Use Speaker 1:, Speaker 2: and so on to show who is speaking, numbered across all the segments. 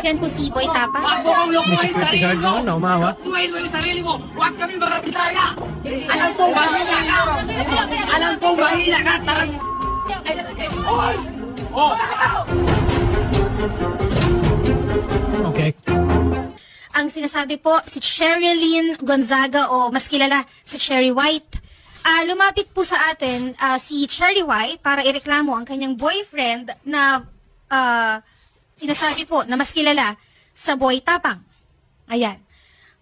Speaker 1: Yan po si Boy Tapa.
Speaker 2: May security guard noon na umawa.
Speaker 3: Buhay mo yung sarili mo. Huwag kami mga Bisaya. Alam kong mahila ka. Alam kong mahila ka. Tarang... Oy! Oh!
Speaker 2: Okay.
Speaker 1: Ang sinasabi po, si Sherilyn Gonzaga o mas kilala si Cherry White. Lumapit po sa atin si Cherry White para ireklamo ang kanyang boyfriend na sinasabi po na mas kilala sa Boy Tapang. Ayan.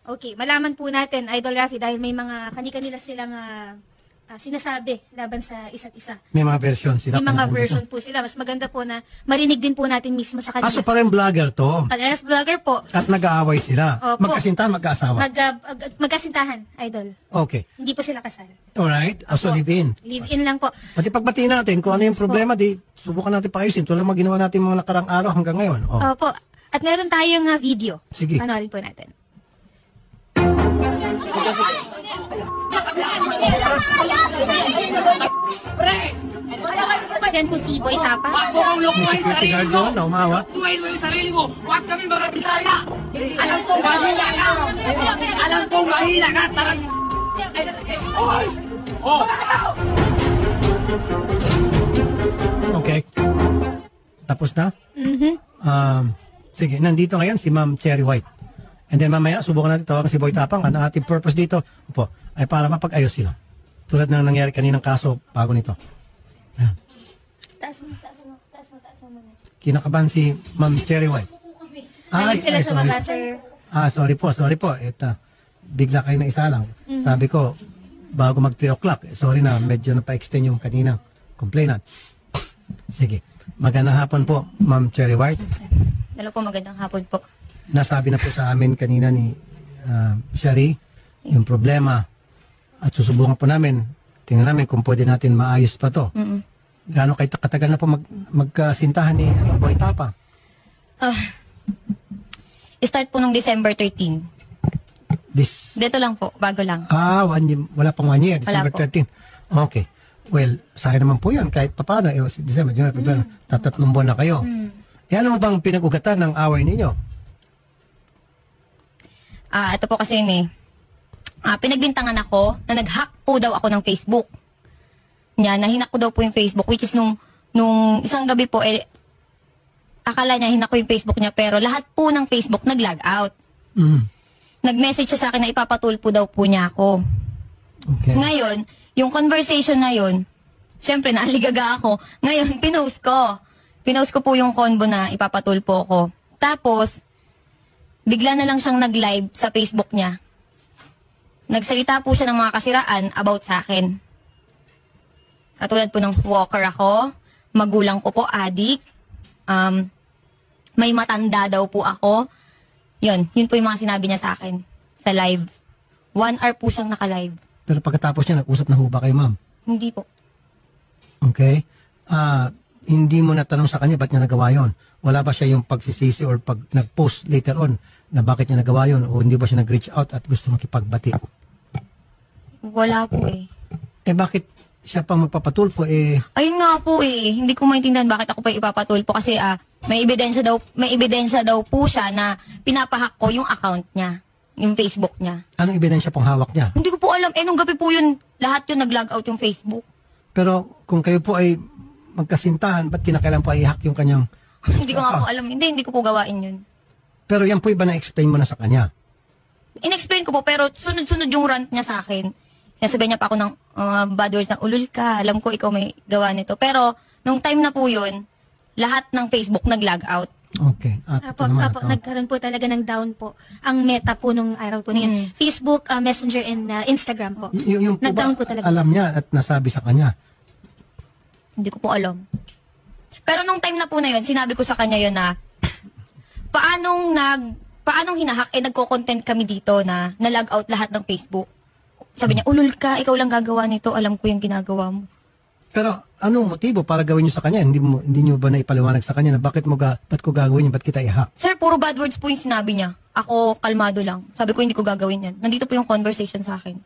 Speaker 1: Okay, malaman po natin, Idol Rafi, dahil may mga kani-kanila silang sinasabi laban sa isa't isa.
Speaker 2: May mga version sila.
Speaker 1: May mga version po sila. Mas maganda po na marinig din po natin mismo sa kanila.
Speaker 2: So parang vlogger to.
Speaker 1: Parehas vlogger po.
Speaker 2: At nag-aaway sila.
Speaker 1: Opo.
Speaker 2: Magkasintahan, magkaasawa.
Speaker 1: Magkasintahan, Idol.
Speaker 2: Okay.
Speaker 1: Hindi po sila kasal.
Speaker 2: Alright. So live-in.
Speaker 1: Live-in lang po.
Speaker 2: Pati pagbatiin natin kung ano yung problema, di subukan natin paayusin. Tulad mga ginawa natin mga nakarang araw hanggang ngayon. Oh.
Speaker 1: Opo. At meron tayong video.
Speaker 2: Sige.
Speaker 1: Panoorin po natin. Yan po si Boy Tapa.
Speaker 2: May security guard noon na umawa.
Speaker 3: Buhay mo yung sarili mo. Huwag kami mga Bisaya. Alam kong mahila ka. Alam kong mahila ka. Tarang... Oy! Oh!
Speaker 2: Okay. Tapos na?
Speaker 1: Mhm.
Speaker 2: Sige, nandito ngayon si Ma'am Cherry White. And then mamaya, subukan natin tawagan si Boy Tapang. Ang ating purpose dito, opo, ay para mapag-ayos sila. Tulad na nangyari kaninang kaso bago nito. Ayan.
Speaker 1: Taas mo muna.
Speaker 2: Kinakabahan si Ma'am Cherry White.
Speaker 1: Balik sila sa
Speaker 2: sorry.
Speaker 1: baba, sir.
Speaker 2: Sorry po. Bigla kayo na isa lang. Sabi ko, bago mag 3 o'clock, sorry na, medyo napa-extend yung kaninang complainant. Sige. Magandang hapon po, Ma'am Cherry White.
Speaker 4: Hello po, magandang hapon po.
Speaker 2: Nasabi na po sa amin kanina ni Sherry yung problema at susubukan po namin, tingnan namin kung pwede natin maayos pa to. Gaano kayo katagal na po magkasintahan ni Boy Tapa?
Speaker 4: Start po nung December 13. Dito lang po, bago lang.
Speaker 2: Wala pang 1 year,
Speaker 4: Wala
Speaker 2: December 13. Okay. Well, sayang naman po yan kahit papaano. December, January, February, tatatlong buwan na kayo. Ano bang pinag-ugatan ng away ninyo?
Speaker 4: Ito po kasi yun pinagbintangan ako na nag-hack po daw ako ng Facebook. Nahinak ko daw po yung Facebook, which is nung isang gabi po, akala niya hinak ko yung Facebook niya, pero lahat po ng Facebook nag-log out. Nag-message siya sa akin na ipapatulpo daw po niya ako.
Speaker 2: Okay.
Speaker 4: Ngayon, yung conversation na yun, syempre naaligaga ako. Ngayon, pinost ko. Pinost ko po yung convo na ipapatulpo ko. Tapos, bigla na lang siyang nag-live sa Facebook niya. Nagsalita po siya ng mga kasiraan about sa akin. Katulad po ng walker ako, magulang ko po, adik, may matanda daw po ako. Yun po yung mga sinabi niya sa akin sa live. 1 hour po siyang naka-live.
Speaker 2: Pero pagkatapos niya, nag-usap na ho ba kayo, ma'am?
Speaker 4: Hindi po.
Speaker 2: Okay. Hindi mo natanong sa kanya ba't niya nagawa yun? Wala ba siya yung pagsisisi or pag nag-post later on na bakit niya nagawa yun o hindi ba siya nag-reach out at gusto makipagbati?
Speaker 4: Wala po
Speaker 2: bakit siya pang magpapatulpo
Speaker 4: Ayun nga po hindi ko maintindihan bakit ako pa ipapatulpo kasi may ebidensya daw po siya na pinapahack ko yung account niya, yung Facebook niya.
Speaker 2: Anong ebidensya pong hawak niya?
Speaker 4: Hindi ko po alam. Nung gabi po yun, lahat yun nag-log out yung Facebook.
Speaker 2: Pero kung kayo po ay magkasintahan, ba't kinakailan po ay i-hack yung kanyang...
Speaker 4: Hindi ko nga po alam. Hindi ko po gawain yun.
Speaker 2: Pero yan po iba na-explain mo na sa kanya?
Speaker 4: In-explain ko po, pero sunod-sunod yung rant niya sa akin. Sinasabi niya pa ako ng bad words na ulul ka, alam ko ikaw may gawa nito. Pero nung time na po yun, lahat ng Facebook nag-log out.
Speaker 2: Okay.
Speaker 1: Nagkaroon po talaga ng down po ang meta po nung araw po niyan. Facebook, Messenger, and Instagram po.
Speaker 2: Yung
Speaker 1: nag-down po talaga.
Speaker 2: Alam niya at nasabi sa kanya?
Speaker 4: Hindi ko po alam. Pero nung time na po na yun, sinabi ko sa kanya yun na paanong hinahack, nagko-content kami dito na na-log out lahat ng Facebook. Sabi niya, ulul ka, ikaw lang gagawa nito, alam ko yung ginagawa mo.
Speaker 2: Pero anong motibo para gawin niyo sa kanya? Hindi niyo ba naipaliwanag sa kanya na ba't ko gagawin yun, ba't kita i-hack?
Speaker 4: Sir, puro bad words po yung sinabi niya. Ako, kalmado lang. Sabi ko, hindi ko gagawin yan. Nandito po yung conversation sa akin.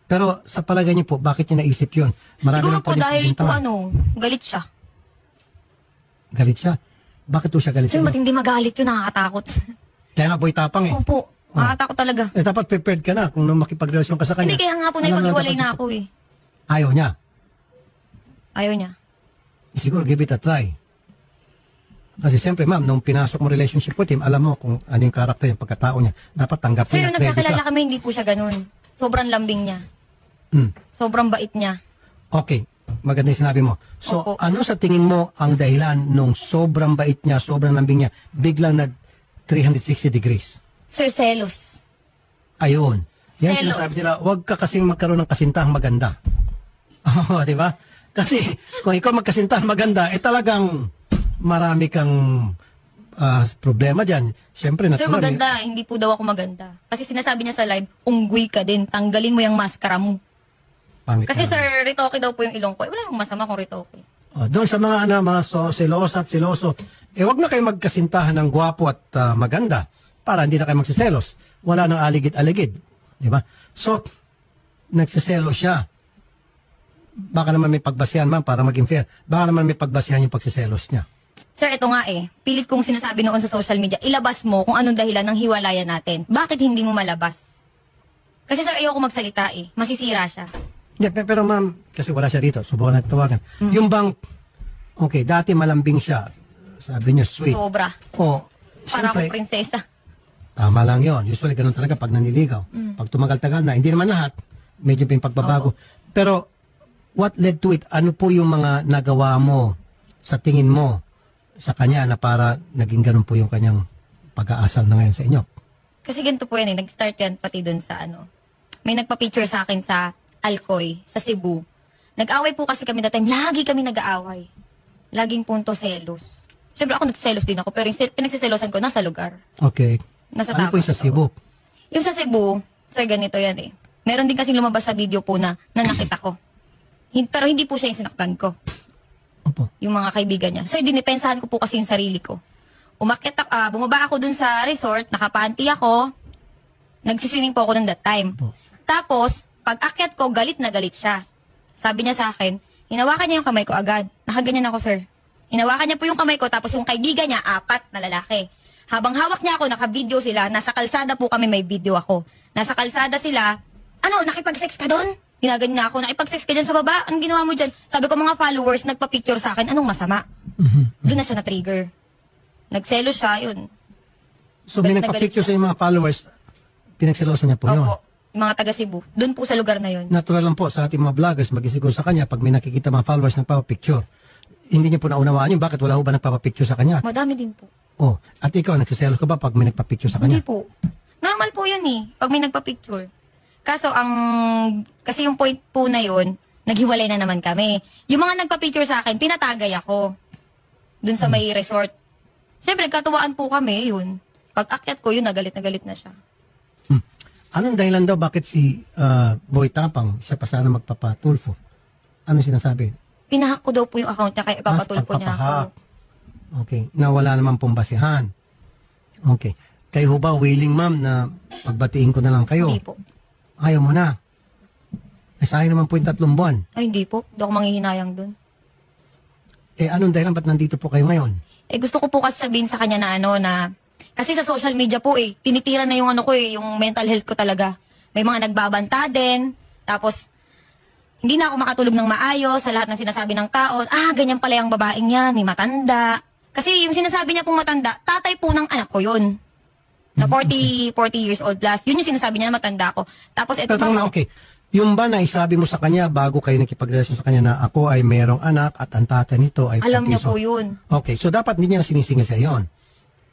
Speaker 2: Pero sa palagay niyo po, bakit niya naisip yun? Marami
Speaker 4: Siguro
Speaker 2: ng
Speaker 4: po
Speaker 2: pwedeng
Speaker 4: dahil po
Speaker 2: pagbintangan.
Speaker 4: galit siya.
Speaker 2: Galit siya. Bakit po siya galit
Speaker 4: Sir,
Speaker 2: siya?
Speaker 4: ba't hindi magalit yun? Nakakatakot.
Speaker 2: Kaya nga boy tapang eh.
Speaker 4: Opo, nakakatakot talaga.
Speaker 2: Eh dapat prepared ka na kung makipagrelasyon ka sa kanya.
Speaker 4: Hindi, kaya nga po
Speaker 2: Alam
Speaker 4: naipag-iwalay
Speaker 2: dapat-
Speaker 4: na ako eh.
Speaker 2: Ayaw niya.
Speaker 4: Ayaw niya.
Speaker 2: Siguro give it a try. Kasi siyempre ma'am, nung pinasok mo relationship with him, alam mo kung ano yung karakter yung pagkatao niya. Dapat tanggapin
Speaker 4: Sir,
Speaker 2: niya.
Speaker 4: nung
Speaker 2: ready
Speaker 4: nagkakilala
Speaker 2: ka.
Speaker 4: kami, hindi po siya ganun. Sobrang lambing niya.
Speaker 2: Hmm.
Speaker 4: Sobrang bait niya.
Speaker 2: Okay, maganda yung sinabi mo. So,
Speaker 4: Opo.
Speaker 2: ano sa tingin mo ang dahilan nung sobrang bait niya, sobrang lambing niya, biglang nag 360 degrees?
Speaker 4: Sir, selos.
Speaker 2: Ayun. Yan
Speaker 4: Selos.
Speaker 2: sinasabi nila, huwag ka kasing magkaroon ng kasintahang maganda. Oo, di ba? Kasi kung ikaw magkasintahang maganda, eh talagang marami kang problema dyan. Siyempre,
Speaker 4: Sir,
Speaker 2: natural.
Speaker 4: maganda. Hindi po daw ako maganda. Kasi sinasabi niya sa live, unggoy ka din. Tanggalin mo yung maskara mo.
Speaker 2: Pangit
Speaker 4: Kasi
Speaker 2: na.
Speaker 4: sir, ritoke daw po yung ilong ko. Eh, wala namang masama kung ritoke.
Speaker 2: Doon sa mga mga selosa at seloso, wag na kayo magkasintahan ng gwapo at maganda para hindi na kayo magsiselos. Wala nang aligid-aligid. Di ba? So, nagsiselo siya. Baka naman may pagbasihan, ma'am, para maging fair. Baka naman may pagbasihan yung pagsiselos niya.
Speaker 4: Sir, ito nga eh. Pilit kong sinasabi noon sa social media, ilabas mo kung anong dahilan ng hiwalayan natin. Bakit hindi mo malabas? Kasi sir, ayoko magsalita eh. Masisira siya.
Speaker 2: Yeah, pero ma'am, kasi wala siya rito. Subukan natin tawagan. Yung bang, okay, dati malambing siya. Sabi niyo, sweet.
Speaker 4: Sobra.
Speaker 2: O,
Speaker 4: Para akong
Speaker 2: siyempre,
Speaker 4: prinsesa.
Speaker 2: tama lang yon. Usually, ganun talaga pag naniligaw. Pag tumagal-tagal na, hindi naman lahat, medyo may pagbabago. Pero, what led to it? Ano po yung mga nagawa mo sa tingin mo sa kanya na para naging ganun po yung kanyang pag-aasal na ngayon sa inyo?
Speaker 4: Kasi ganito po yan eh. Nag-start yan pati dun sa ano. May nagpa-picture sa akin sa Alcoy, sa Cebu. Nag-away po kasi kami that time. Lagi kami nag-aaway. Laging punto selos. Siyempre ako nagselos din ako, pero yung pinagsiselosan ko nasa lugar.
Speaker 2: Okay.
Speaker 4: Nasa
Speaker 2: Ano po yung sa
Speaker 4: Tacloban.
Speaker 2: Cebu?
Speaker 4: Yung sa Cebu, sir, ganito yan eh. Meron din kasi lumabas sa video po na nanakit ako. Pero hindi po siya yung sinaktan ko.
Speaker 2: Opo.
Speaker 4: Yung mga kaibigan niya. Sir, dinipensahan ko po kasi yung sarili ko. Bumaba ako dun sa resort, nakapanty ako, nagsiswimming po ako nun that time.
Speaker 2: Opo.
Speaker 4: Tapos, pag akyat ko, galit na galit siya. Sabi niya sa akin, hinawakan niya yung kamay ko agad. Nakaganyan ako, sir. Hinawakan niya po yung kamay ko, tapos yung kaibigan niya, 4 na lalaki. Habang hawak niya ako, naka-video sila, nasa kalsada po kami, may video ako. Nasa kalsada sila, ano, nakipag-sex ka doon? Ginaganyan niya ako, nakipag-sex ka dyan sa baba? Anong ginawa mo dyan? Sabi ko, mga followers, nagpa-picture sa akin, anong masama? Doon na siya na-trigger. Nagselo siya, yun.
Speaker 2: So, may
Speaker 4: Galit na
Speaker 2: nagpa-picture
Speaker 4: galit
Speaker 2: sa mga followers, pinagselosan niya po yun.
Speaker 4: Opo, yung mga taga Cebu. Doon po sa lugar na yun.
Speaker 2: Natural lang po sa ating mga vloggers, mag-isiguro sa kanya, pag may nakikita mga followers nagpapapicture, hindi niya po naunawaan yun, bakit wala ho ba nagpapapicture sa kanya?
Speaker 4: Madami din po.
Speaker 2: Oh, at ikaw, nagsiselos ka ba pag may nagpapicture sa
Speaker 4: Hindi
Speaker 2: kanya?
Speaker 4: po. Normal po yun eh, pag may nagpa-picture. Kaso kasi yung point po na yun, naghiwalay na naman kami. Yung mga nagpa-picture sa akin, pinatagay ako. Dun sa may resort. Siyempre, katuwaan po kami, yun. Pag akyat ko, yun, nagalit na siya.
Speaker 2: Anong dahilan daw bakit si Boy Tapang, siya pa sana magpapatulfo? Ano sinasabi?
Speaker 4: Pinahak ko daw po yung account niya, kaya ipapatulpo niya ako.
Speaker 2: pagpapahak. Okay, na wala naman pong basihan. Okay. Kayo ho ba willing, ma'am, na pagbatiin ko na lang kayo?
Speaker 4: Hindi po.
Speaker 2: Ayaw mo na. Sayang naman po yung 3 buwan.
Speaker 4: Ay, hindi po. Hindi ako manghihinayang dun.
Speaker 2: Anong dahilan ba't nandito po kayo ngayon?
Speaker 4: Gusto ko po kasi sabihin sa kanya na kasi sa social media po tinitira na yung yung mental health ko talaga. May mga nagbabanta din, tapos hindi na ako makatulog ng maayos sa lahat ng sinasabi ng tao. Ganyan pala yung babaeng yan, may matanda. Kasi yung sinasabi niya pong matanda, tatay po ng anak ko yun. Na 40 years old plus. Yun yung sinasabi niya na matanda ko. Tapos ito
Speaker 2: Pero na, okay. Yung ba na isabi mo sa kanya bago kayo nakipagrelasyon sa kanya na ako ay merong anak at ang tatay nito ay
Speaker 4: alam niya
Speaker 2: puso?
Speaker 4: po yun.
Speaker 2: Okay, so dapat hindi niya na sinisingil sa iyon.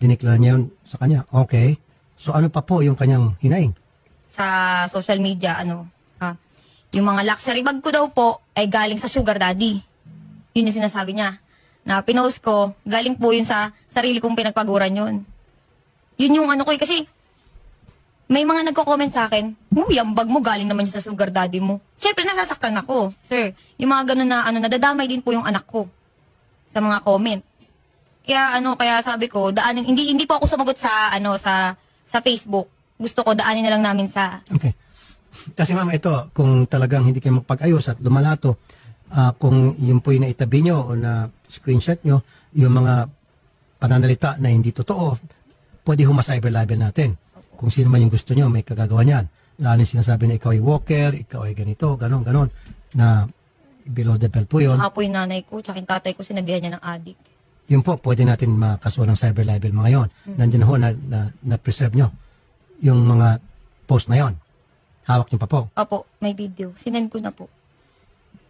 Speaker 2: Diniklara niya yun sa kanya. Okay. So ano pa po yung kanyang hinaing?
Speaker 4: Sa social media, yung mga luxury bag ko daw po ay galing sa sugar daddy. Yun yung sinasabi niya. Na pinost ko, galing po yun sa sarili kong pinagpaguran yun. Yun yung kasi may mga nagko-comment sa akin, yung bag mo galing naman yun sa sugar daddy mo. Siyempre, nasasaktan ako, sir. Yung mga ganun na, nadadamay din po yung anak ko sa mga comment. Kaya sabi ko, hindi po ako sumagot sa Facebook. Gusto ko, daanin na lang namin sa...
Speaker 2: Okay. Kasi ma'am, ito, kung talagang hindi kayo magpag-ayos at lumalato, kung yun po yung naitabi nyo o na screenshot nyo, yung mga pananalita na hindi totoo, pwede cyber libel natin. Kung sino man yung gusto nyo, may kagagawa niyan. Lalo yung sinasabi na ikaw ay walker, ikaw ay ganito, ganon, na below the belt po yun.
Speaker 4: Baka po yung nanay ko, tsaka yung tatay ko, sinabihan niya ng adik.
Speaker 2: Yun po, pwede natin makasuhan ng cyber libel mga yon. Nandiyan ho na preserve nyo yung mga post na yon. Hawak nyo pa po.
Speaker 4: Opo, may video. Sinend ko na po.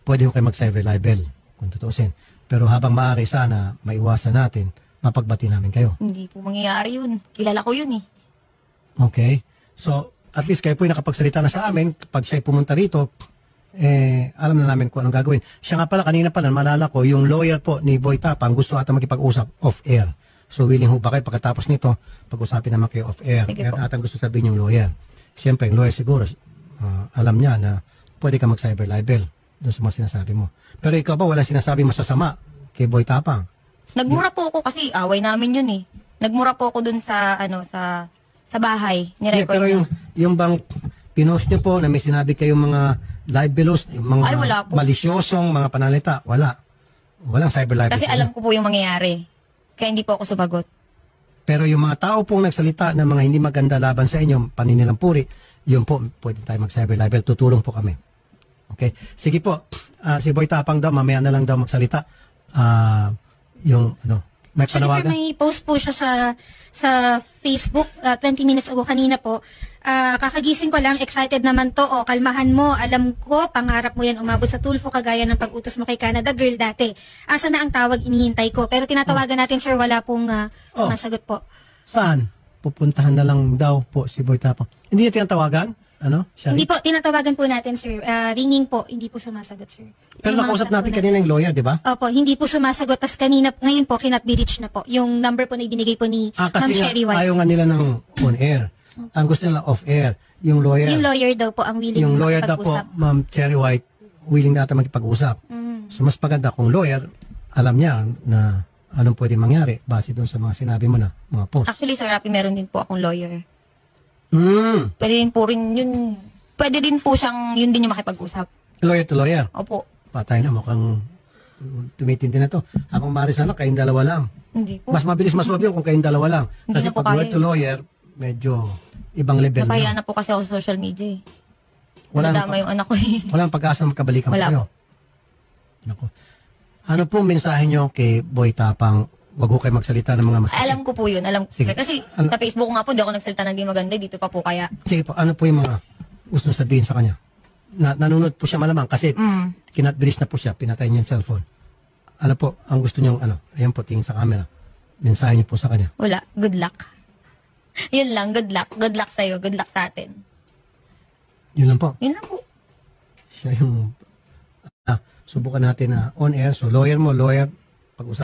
Speaker 2: Pwede ho kayo mag-cyber libel kung tutuusin. Pero habang maaari sana maiwasan natin, mapagbati namin kayo.
Speaker 4: Hindi po mangyayari yun. Kilala ko yun eh.
Speaker 2: Okay? So, at least kayo po yung nakapagsalita na sa amin, kapag siya pumunta rito, alam na namin kung anong gagawin. Siya nga pala, kanina pala, malala ko, yung lawyer po ni Boy Tapang, gusto ata makipag-usap off-air. So, willing ho ba kayo pagkatapos nito, pag-usapin naman kayo off-air.
Speaker 4: Sige
Speaker 2: Meron
Speaker 4: po.
Speaker 2: atang gusto sabihin yung lawyer. Siyempre, yung lawyer siguro, alam niya na pwede ka mag-cyber libel doon sa mga sinasabi mo. Pero ikaw ba, wala sinasabi masasama kay Boy Tapang?
Speaker 4: Nagmura po ako kasi away namin yun eh. Nagmura po ako dun sa, sa bahay.
Speaker 2: Yeah,
Speaker 4: Nirecord
Speaker 2: pero
Speaker 4: niya.
Speaker 2: yung bang pinost niyo po na may sinabi kayong mga live belows, yung mga
Speaker 4: Ay, wala po.
Speaker 2: malisyosong mga panalita, wala. Walang cyber libel.
Speaker 4: Kasi alam ko po yung mangyayari. Kaya hindi po ako sumagot.
Speaker 2: Pero yung mga tao pong nagsalita ng mga hindi maganda laban sa inyo, paninilang puri, yun po, pwede tayo mag-cyber libel. Tutulong po kami. Okay? Sige po, si Boy Tapang daw, mamaya na lang daw magsalita. May
Speaker 1: Actually, sir,
Speaker 2: panawagan?
Speaker 1: may post po siya sa Facebook 20 minutes ago kanina po. Kakagising ko lang, excited naman to. O, kalmahan mo. Alam ko, pangarap mo yan umabot sa Tulfo kagaya ng pag-utos mo kay Canada Girl dati. Asa na ang tawag, inihintay ko. Pero tinatawagan natin, sir, wala pong sumasagot po.
Speaker 2: Saan? Pupuntahan na lang daw po si Boy Tapang. Hindi niya tinatawagan? Ano? Shari?
Speaker 1: Hindi po, tinatawagan po natin, sir. Ringing po, hindi po sumasagot, sir.
Speaker 2: Pero
Speaker 1: Yung mga
Speaker 2: nakausap
Speaker 1: staff
Speaker 2: natin
Speaker 1: po
Speaker 2: kanina yung lawyer, di ba?
Speaker 1: Opo, hindi po sumasagot. Tas kanina, ngayon po, cannot be reached na po. Yung number po na ibinigay po ni Ma'am
Speaker 2: Kasi nga,
Speaker 1: Sherry White.
Speaker 2: ayaw nga nila ng on-air. Ang gusto nila off-air. Yung lawyer.
Speaker 1: Yung lawyer daw po ang willing
Speaker 2: Yung lawyer daw po,
Speaker 1: makipag-usap.
Speaker 2: Ma'am Cherry White, willing na ata makipag-usap. So, mas maganda kung lawyer, alam niya na anong pwede mangyari base doon sa mga sinabi mo na, mga post.
Speaker 4: Actually, Sir Rapi, meron din po akong lawyer.
Speaker 2: Pwede
Speaker 4: Pwede din po siyang, yun din yung makipag-usap.
Speaker 2: Lawyer to lawyer.
Speaker 4: Opo.
Speaker 2: Patay na, mukhang tumitindi na to. Habang maaari sana, kayong dalawa lang.
Speaker 4: Hindi po.
Speaker 2: Mas mabilis masolve yun kung kayong dalawa lang.
Speaker 4: Hindi
Speaker 2: Kasi
Speaker 4: na po
Speaker 2: pag lawyer
Speaker 4: kaya
Speaker 2: to lawyer, medyo ibang level
Speaker 4: Napahiya
Speaker 2: na.
Speaker 4: na po kasi ako sa social media eh.
Speaker 2: Wala na
Speaker 4: Nadama yung anak ko eh.
Speaker 2: Walang pag-asa na magkabalikan
Speaker 4: Wala
Speaker 2: kayo.
Speaker 4: po.
Speaker 2: Naku. Ano po mensahe nyo kay Boy Tapang? Wag ho kayo magsalita ng mga masakit.
Speaker 4: Alam ko po yun. Alam ko.
Speaker 2: Sige.
Speaker 4: Kasi
Speaker 2: Ano?
Speaker 4: sa Facebook nga po, di ako nagsalita ng di maganda. Dito pa po kaya.
Speaker 2: Sige po, ano po yung mga gusto sabihin sa kanya? Nanunod po siya malamang kasi kinatbilis na po siya, pinatay niya yung cellphone. Ano po, ang gusto niyong ayan po, tingin sa camera. Mensahe niyo po sa kanya.
Speaker 4: Wala. Good luck. Yun lang. Good luck. Good luck sa'yo. Good luck sa atin.
Speaker 2: Yun lang po.
Speaker 4: Yun lang po.
Speaker 2: Siya yung subukan natin na on air. So lawyer mo, lawyer, pag-usap.